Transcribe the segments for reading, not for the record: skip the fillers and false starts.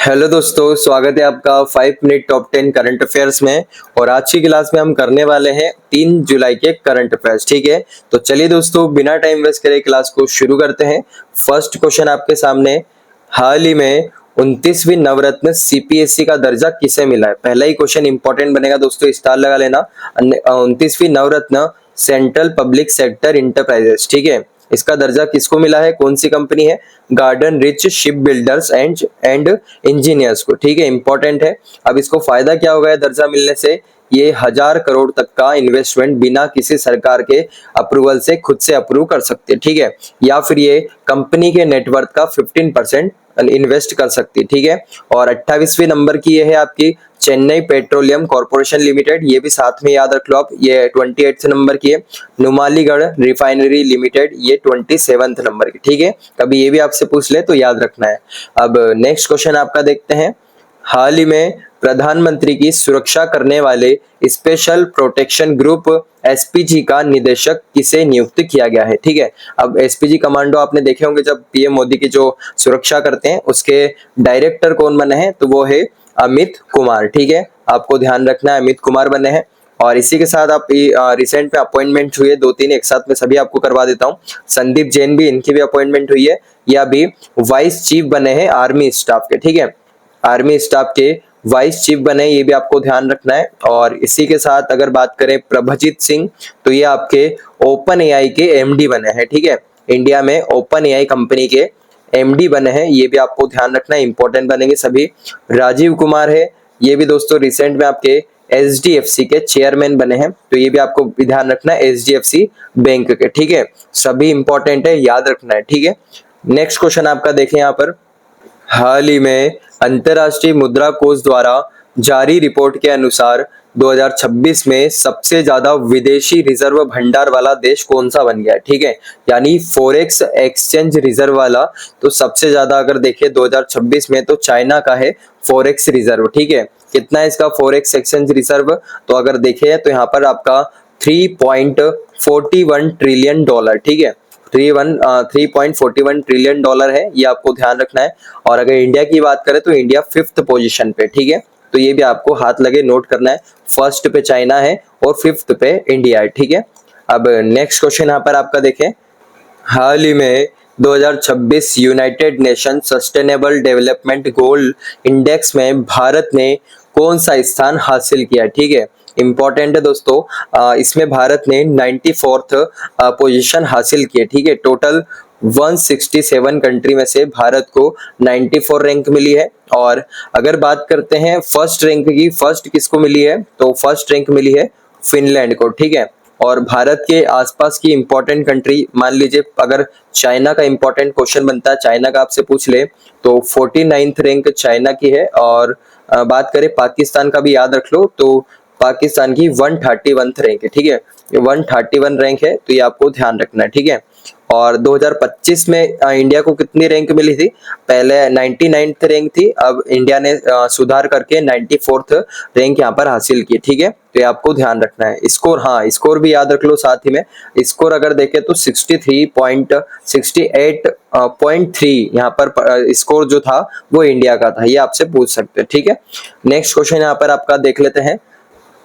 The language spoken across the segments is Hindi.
हेलो दोस्तों, स्वागत है आपका 5 मिनट टॉप 10 करंट अफेयर्स में। और आज की क्लास में हम करने वाले हैं 3 जुलाई के करंट अफेयर्स। ठीक है, तो चलिए दोस्तों, बिना टाइम वेस्ट करे क्लास को शुरू करते हैं। फर्स्ट क्वेश्चन आपके सामने, हाल ही में 29वीं नवरत्न सीपीएसई का दर्जा किसे मिला है? पहला ही क्वेश्चन इंपॉर्टेंट बनेगा दोस्तों, स्टार लगा लेना। 29वीं नवरत्न सेंट्रल पब्लिक सेक्टर इंटरप्राइजेस, ठीक है, इसका दर्जा किसको मिला है? कौन सी कंपनी है? Garden rich ship builders and engineers को। ठीक है, इंपॉर्टेंट है। अब इसको फायदा क्या होगा दर्जा मिलने से? ये 1000 करोड़ तक का इन्वेस्टमेंट बिना किसी सरकार के अप्रूवल से खुद से अप्रूव कर सकते हैं। ठीक है, या फिर ये कंपनी के नेटवर्थ का 15% इन्वेस्ट कर सकती है। ठीक है, और 28वें नंबर की ये है आपकी चेन्नई पेट्रोलियम कॉर्पोरेशन लिमिटेड, ये भी साथ में याद रख लो आप। ये 28 नंबर की है। नुमालीगढ़ रिफाइनरी लिमिटेड, ये 27 नंबर की। ठीक है, कभी ये भी आपसे पूछ ले तो याद रखना है। अब नेक्स्ट क्वेश्चन आपका देखते हैं, हाल ही में प्रधानमंत्री की सुरक्षा करने वाले स्पेशल प्रोटेक्शन ग्रुप एसपीजी का निदेशक किसे नियुक्त किया गया है? ठीक है, अब एसपीजी कमांडो आपने देखे होंगे जब पीएम मोदी की जो सुरक्षा करते हैं, उसके डायरेक्टर कौन बने हैं? तो वो है अमित कुमार। ठीक है, आपको ध्यान रखना है, अमित कुमार बने हैं। और इसी के साथ आप रिसेंट में अपॉइंटमेंट हुई है 2-3 एक साथ में, सभी आपको करवा देता हूँ। संदीप जैन भी, इनकी भी अपॉइंटमेंट हुई है, या भी वाइस चीफ बने हैं आर्मी स्टाफ के। ठीक है, आर्मी स्टाफ के वाइस चीफ बने, ये भी आपको ध्यान रखना है। और इसी के साथ अगर बात करें प्रभजीत सिंह, तो ये आपके ओपन एआई के एमडी बने हैं। ठीक है, इंडिया में ओपन एआई कंपनी के एमडी बने हैं, ये भी आपको ध्यान रखना है, इंपॉर्टेंट बनेंगे सभी। राजीव कुमार है, ये भी दोस्तों रिसेंट में आपके एचडीएफसी के चेयरमैन बने हैं, तो ये भी आपको ध्यान रखना है, एचडीएफसी बैंक के। ठीक है, सभी इंपॉर्टेंट है, याद रखना है। ठीक है, नेक्स्ट क्वेश्चन आपका देखें यहाँ पर, हाल ही में अंतर्राष्ट्रीय मुद्रा कोष द्वारा जारी रिपोर्ट के अनुसार 2026 में सबसे ज्यादा विदेशी रिजर्व भंडार वाला देश कौन सा बन गया है? ठीक है, यानी फॉरेक्स एक्सचेंज रिजर्व वाला, तो सबसे ज्यादा अगर देखें 2026 में तो चाइना का है फॉरेक्स रिजर्व। ठीक है, कितना है इसका फॉरेक्स एक्सचेंज रिजर्व? तो अगर देखें तो यहाँ पर आपका 3.41 ट्रिलियन डॉलर। ठीक है, 3.41 ट्रिलियन डॉलर है, ये आपको ध्यान रखना है। और अगर इंडिया की बात करें तो इंडिया 5th पोजीशन पे। ठीक है, तो ये भी आपको हाथ लगे नोट करना है, फर्स्ट पे चाइना है और 5th पे इंडिया है। ठीक है, अब नेक्स्ट क्वेश्चन यहाँ पर आपका देखें, हाल ही में 2026 United nation sustainable development goal index में भारत ने कौन सा स्थान हासिल किया? ठीक है, इंपॉर्टेंट है दोस्तों, इसमें भारत ने 94th पोजीशन हासिल की है। ठीक है, टोटल 167 कंट्री में से भारत को 94 रैंक मिली है। और अगर बात करते हैं फर्स्ट रैंक की, फर्स्ट किसको मिली है? तो फर्स्ट रैंक मिली है फिनलैंड को। ठीक है, और भारत के आसपास की इंपॉर्टेंट कंट्री, मान लीजिए अगर चाइना का इंपॉर्टेंट क्वेश्चन बनता है, चाइना का आपसे पूछ ले, तो 49th रैंक चाइना की है। और बात करें पाकिस्तान का भी याद रख लो, तो पाकिस्तान की 131th रैंक है। ठीक है, 131 रैंक है, तो ये आपको ध्यान रखना है। ठीक है, और 2025 में इंडिया को कितनी रैंक मिली थी? पहले 99th रैंक थी, अब इंडिया ने सुधार करके 94th रैंक यहाँ पर हासिल की। ठीक है, तो ये आपको ध्यान रखना है। स्कोर, हाँ स्कोर भी याद रख लो साथ ही में। स्कोर अगर देखें तो 68.3 यहाँ पर स्कोर जो था वो इंडिया का था, ये आपसे पूछ सकते हैं। ठीक है, नेक्स्ट क्वेश्चन यहाँ पर आपका देख लेते हैं,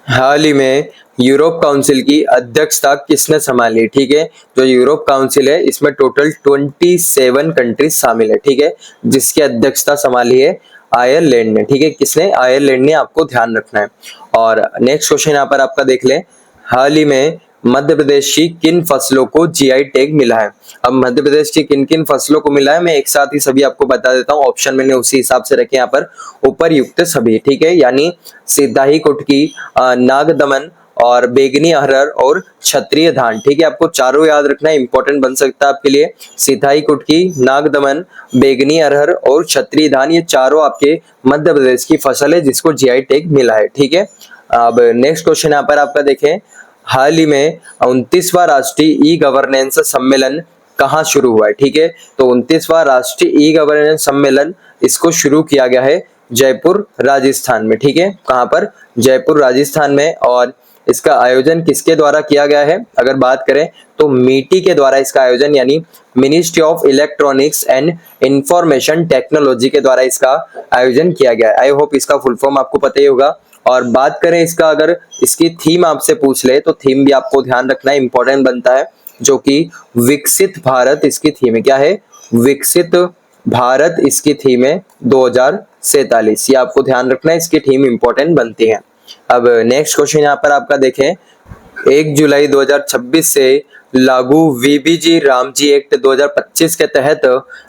हाल ही में यूरोप काउंसिल की अध्यक्षता किसने संभाली? ठीक है, जो यूरोप काउंसिल है इसमें टोटल 27 कंट्रीज शामिल है। ठीक है, जिसकी अध्यक्षता संभाली है आयरलैंड ने। ठीक है, किसने? आयरलैंड ने, आपको ध्यान रखना है। और नेक्स्ट क्वेश्चन यहाँ पर आपका देख लें, हाल ही में मध्य प्रदेश की किन फसलों को जीआई टैग मिला है? अब मध्य प्रदेश की किन किन फसलों को मिला है, मैं एक साथ ही सभी आपको बता देता हूँ। ऑप्शन मैंने उसी हिसाब से रखे यहाँ पर, उपरयुक्त सभी। ठीक है, यानी सिधाही कुटकी, नागदमन और बेगनी अरहर और क्षत्रिय धान। ठीक है, आपको चारों याद रखना है, इंपॉर्टेंट बन सकता है आपके लिए। सिधाई कुटकी, नागदमन, बेगनी अरहर और क्षत्रिय धान, ये चारों आपके मध्य प्रदेश की फसल है जिसको जीआई टैग मिला है। ठीक है, अब नेक्स्ट क्वेश्चन यहाँ पर आपका देखें, हाल ही में 29वां राष्ट्रीय ई गवर्नेंस सम्मेलन कहाँ शुरू हुआ है? ठीक है, तो 29वां राष्ट्रीय ई गवर्नेंस सम्मेलन इसको शुरू किया गया है जयपुर राजस्थान में। ठीक है, कहाँ पर? जयपुर राजस्थान में। और इसका आयोजन किसके द्वारा किया गया है? अगर बात करें तो मीटी के द्वारा इसका आयोजन, यानी ministry of electronics and information technology के द्वारा इसका आयोजन किया गया है। आई होप इसका फुल फॉर्म आपको पता ही होगा। और बात करें इसका, अगर इसकी थीम आपसे पूछ ले तो थीम भी आपको ध्यान रखना इंपॉर्टेंट बनता है, जो कि विकसित भारत इसकी थीम है। क्या है? विकसित भारत इसकी थीम है 2047। ये आपको ध्यान रखना है, इसकी थीम इंपॉर्टेंट बनती है। अब नेक्स्ट क्वेश्चन यहाँ पर आपका देखें, 1 जुलाई 2026 से लागू वीबीजी रामजी एक्ट 2025 के तहत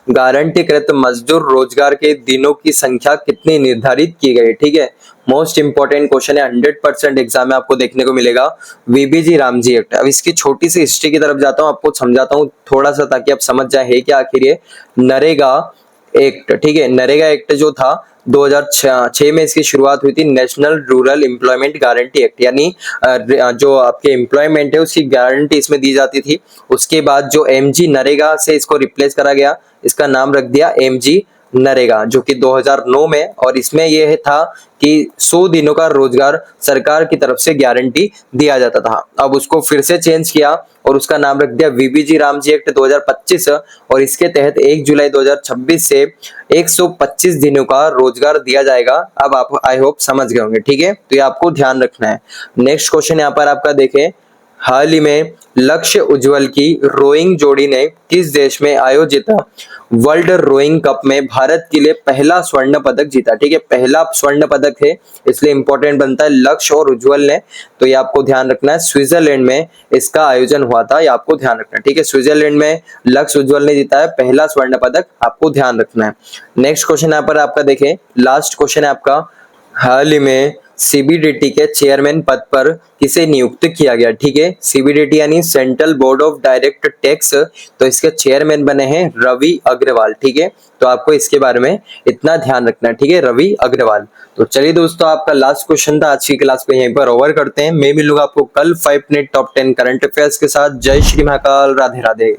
गारंटीकृत मजदूर रोजगार के दिनों की संख्या कितनी निर्धारित की गई? ठीक है, मोस्ट इंपॉर्टेंट क्वेश्चन है, 100% एग्जाम में आपको देखने को मिलेगा वीबीजी रामजी एक्ट। अब इसकी छोटी सी हिस्ट्री की तरफ जाता हूँ, आपको समझाता हूँ थोड़ा सा, ताकि आप समझ जाए है क्या आखिर ये नरेगा एक्ट। ठीक है, नरेगा एक्ट जो था 2006 में इसकी शुरुआत हुई थी, national rural employment guarantee act, यानी जो आपके एम्प्लॉयमेंट है उसकी गारंटी इसमें दी जाती थी। उसके बाद जो एमजी नरेगा से इसको रिप्लेस करा गया, इसका नाम रख दिया एमजी नरेगा, जो कि 2009 में, और इसमें यह था कि 100 दिनों का रोजगार सरकार की तरफ से गारंटी दिया जाता था। अब उसको फिर से चेंज किया और उसका नाम रख दिया वीबीजी रामजी एक्ट 2025, और इसके तहत 1 जुलाई 2026 से 125 दिनों का रोजगार दिया जाएगा। अब आप आई होप समझ गए होंगे। ठीक है, तो ये आपको ध्यान रखना है। नेक्स्ट क्वेश्चन यहाँ पर आपका देखें, हाल ही में लक्ष्य उज्जवल की रोइंग जोड़ी ने किस देश में आयोजित वर्ल्ड रोइंग कप में भारत के लिए पहला स्वर्ण पदक जीता? ठीक है, पहला स्वर्ण पदक है, इसलिए इंपॉर्टेंट बनता है लक्ष्य और उज्जवल ने। तो ये आपको ध्यान रखना है, स्विट्जरलैंड में इसका आयोजन हुआ था, ये आपको ध्यान रखना है। ठीक है, स्विट्जरलैंड में लक्ष्य उज्जवल ने जीता है पहला स्वर्ण पदक, आपको ध्यान रखना है। नेक्स्ट क्वेश्चन यहाँ पर आपका देखें, लास्ट क्वेश्चन है आपका, हाल ही में सीबीडीटी के चेयरमैन पद पर किसे नियुक्त किया गया? ठीक है, सीबीडीटी यानी central board of direct tax, तो इसके चेयरमैन बने हैं रवि अग्रवाल। ठीक है, तो आपको इसके बारे में इतना ध्यान रखना है। ठीक है, रवि अग्रवाल। तो चलिए दोस्तों, आपका लास्ट क्वेश्चन था, आज की क्लास को यहीं पर ओवर करते हैं। मैं मिलूंगा आपको कल 5 मिनट टॉप 10 करंट अफेयर्स के साथ। जय श्री महाकाल, राधे राधे।